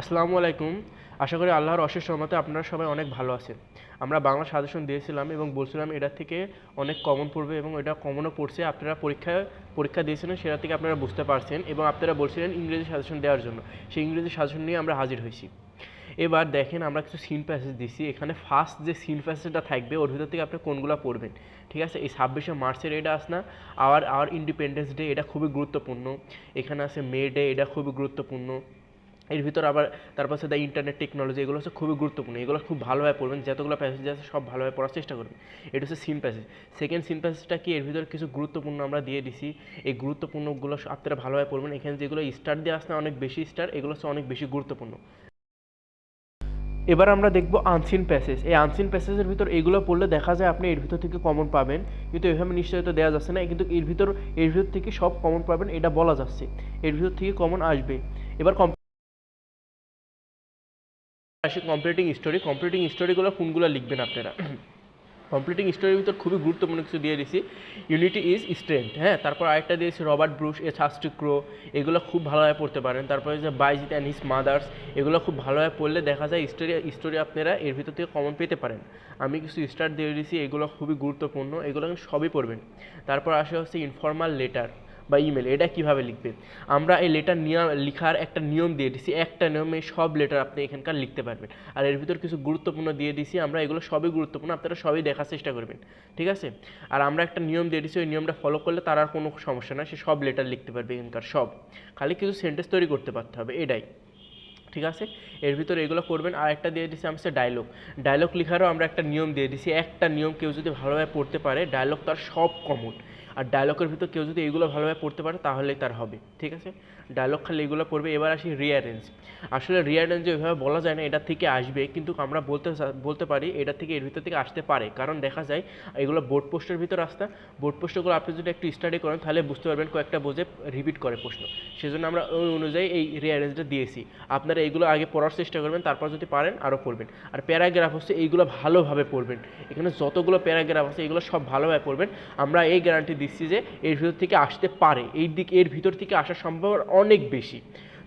আসসালামু আলাইকুম। আশা করি আল্লাহর অশেষ রহমতে আপনারা সবাই অনেক ভালো আছেন। আমরা বাংলা সাজেশন দিয়েছিলাম এবং বলছিলাম এটা থেকে অনেক কমন পড়বে এবং এটা কমনও পড়ছে। আপনারা পরীক্ষা দিয়েছিলেন, সেটা থেকে আপনারা বুঝতে পারছেন এবং আপনারা বলছিলেন ইংরেজি সাজেশন দেওয়ার জন্য। সেই ইংরেজি সাজেশন নিয়ে আমরা হাজির হয়েছি। এবার দেখেন আমরা কিছু সিন প্যাসেজ দিচ্ছি। এখানে ফার্স্ট যে সিন প্যাসেজটা থাকবে ওর ভিতর থেকে আপনি কোনগুলো পড়বেন, ঠিক আছে? এই 26শে মার্চের এটা আস না, আওয়ার ইন্ডিপেন্ডেন্স ডে, এটা খুবই গুরুত্বপূর্ণ। এখানে আছে মে ডে, এটা খুবই গুরুত্বপূর্ণ। এর ভিতর আবার তারপর হচ্ছে দ্য ইন্টারনেট টেকনোলজি, এগুলো হচ্ছে খুবই গুরুত্বপূর্ণ। এগুলো খুব ভালোভাবে পড়বেন, যতগুলো প্যাসেজ আছে সব ভালোভাবে পড়ার চেষ্টা করবেন। এটা হচ্ছে সিন প্যাসেজ। সেকেন্ড সিন প্যাসেজটা কি, এর ভিতর কিছু গুরুত্বপূর্ণ আমরা দিয়ে দিছি। এই গুরুত্বপূর্ণগুলো আপনারা ভালোভাবে পড়বেন। এখানে যেগুলো স্টার দিয়ে আসছে অনেক বেশি স্টার, এগুলো হচ্ছে অনেক বেশি গুরুত্বপূর্ণ। এবার আমরা দেখব আনসিন প্যাসেজ। এই আনসিন প্যাসেজের ভিতর এগুলো পড়লে দেখা যায় আপনি এর ভিতর থেকে কমন পাবেন, কিন্তু এভাবে নিশ্চয়তা দেওয়া যাচ্ছে না। কিন্তু এর ভিতর থেকে সব কমন পাবেন এটা বলা যাচ্ছে, এর ভিতর থেকে কমন আসবে। এবার আসি কমপ্লিটিং স্টোরিগুলো কোনগুলো লিখবেন আপনারা। কমপ্লিটিং স্টোরির ভিতর খুবই গুরুত্বপূর্ণ কিছু দিয়ে দিছি। ইউনিটি ইজ স্ট্রেংথ, হ্যাঁ। তারপর আরেকটা দিয়েছি Robert Bruce A search to grow, এগুলো খুব ভালোভাবে পড়তে পারেন। তারপরে যে বাইজিৎ অ্যান্ড হিজ মাদার্স, এগুলো খুব ভালোভাবে পড়লে দেখা যায় স্টোরি আপনারা এর ভিতর থেকে কমন পেতে পারেন। আমি কিছু স্টার দিয়ে দিয়েছি, এগুলো খুবই গুরুত্বপূর্ণ, এগুলো কিন্তু সবই পড়বেন। তারপর আসে হচ্ছে ইনফর্মাল লেটার বা ইমেল, এটা কীভাবে লিখবেন। আমরা এই লেটার লিখার একটা নিয়ম দিয়ে দিছি, একটা নিয়মে সব লেটার আপনি এখানকার লিখতে পারবেন। আর এর ভিতর কিছু গুরুত্বপূর্ণ দিয়ে দিছি আমরা, এগুলো সবই গুরুত্বপূর্ণ, আপনারা সবই দেখার চেষ্টা করবেন, ঠিক আছে? আর আমরা একটা নিয়ম দিয়ে দিছি, ওই নিয়মটা ফলো করলে তার আর কোনো সমস্যা না, সে সব লেটার লিখতে পারবে এখানকার সব। খালি কিছু সেন্টেন্স তৈরি করতে পারতে হবে, এটাই, ঠিক আছে? এর ভিতরে এগুলো করবেন। আর একটা দিয়ে দিছি আমরা ডায়লগ লেখারও আমরা একটা নিয়ম দিয়ে দিছি। একটা নিয়ম কেউ যদি ভালোভাবে পড়তে পারে, ডায়লগ তার সব কমন। আর ডায়লগের ভিতর কেউ যদি এগুলো ভালোভাবে পড়তে পারে তাহলেই তার হবে, ঠিক আছে? ডায়লগ খালি এগুলো পড়বে। এবার আসি রিঅ্যারেঞ্জ। আসলে রিঅ্যারেঞ্জ এভাবে বলা যায় না এটা থেকে আসবে, কিন্তু আমরা বলতে পারি এটা থেকে এর ভিতর থেকে আসতে পারে, কারণ দেখা যায় এগুলো বোর্ড পোস্টের ভিতর আসতে। বোর্ড পোস্টগুলো আপনি যদি একটু স্টাডি করেন তাহলে বুঝতে পারবেন কয়েকটা বোঝে রিপিট করে প্রশ্ন। সেজন্য আমরা ওই অনুযায়ী এই রিঅ্যারেঞ্জটা দিয়েছি। আপনারা এইগুলো আগে পড়ার চেষ্টা করবেন, তারপর যদি পারেন আরও পড়বেন। আর প্যারাগ্রাফ হচ্ছে এইগুলো ভালোভাবে পড়বেন। এখানে যতগুলো প্যারাগ্রাফ আছে এগুলো সব ভালোভাবে পড়বেন। আমরা এই গ্যারান্টি দিচ্ছি যে এর ভিতর থেকে আসতে পারে, এর ভিতর থেকে আসার সম্ভাবনা অনেক বেশি।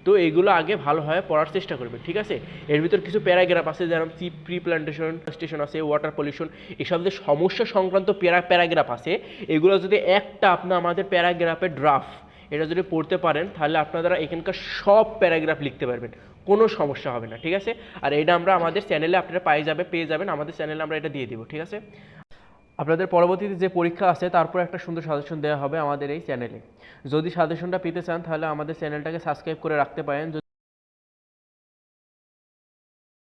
তো এইগুলো আগে ভালোভাবে পড়ার চেষ্টা করবে, ঠিক আছে? এর ভিতর কিছু প্যারাগ্রাফ আছে, যেমন প্রি প্ল্যান্টেশন স্টেশন আছে, ওয়াটার পলিউশন, এসব যে সমস্যা সংক্রান্ত প্যারাগ্রাফ আছে, এগুলো যদি একটা আপনার আমাদের প্যারাগ্রাফের ড্রাফট এটা যদি পড়তে পারেন তাহলে আপনারা এখানকার সব প্যারাগ্রাফ লিখতে পারবেন, কোনো সমস্যা হবে না, ঠিক আছে? আর এটা আমরা আমাদের চ্যানেলে আপনারা পেয়ে যাবেন, আমাদের চ্যানেলে আমরা এটা দিয়ে দিব, ঠিক আছে? আপনাদের পরবর্তীতে যে পরীক্ষা আছে তারপর একটা সুন্দর সাজেশন দেওয়া হবে আমাদের এই চ্যানেলে। যদি সাজেশনটা পেতে চান তাহলে আমাদের চ্যানেলটাকে সাবস্ক্রাইব করে রাখতে পারেন।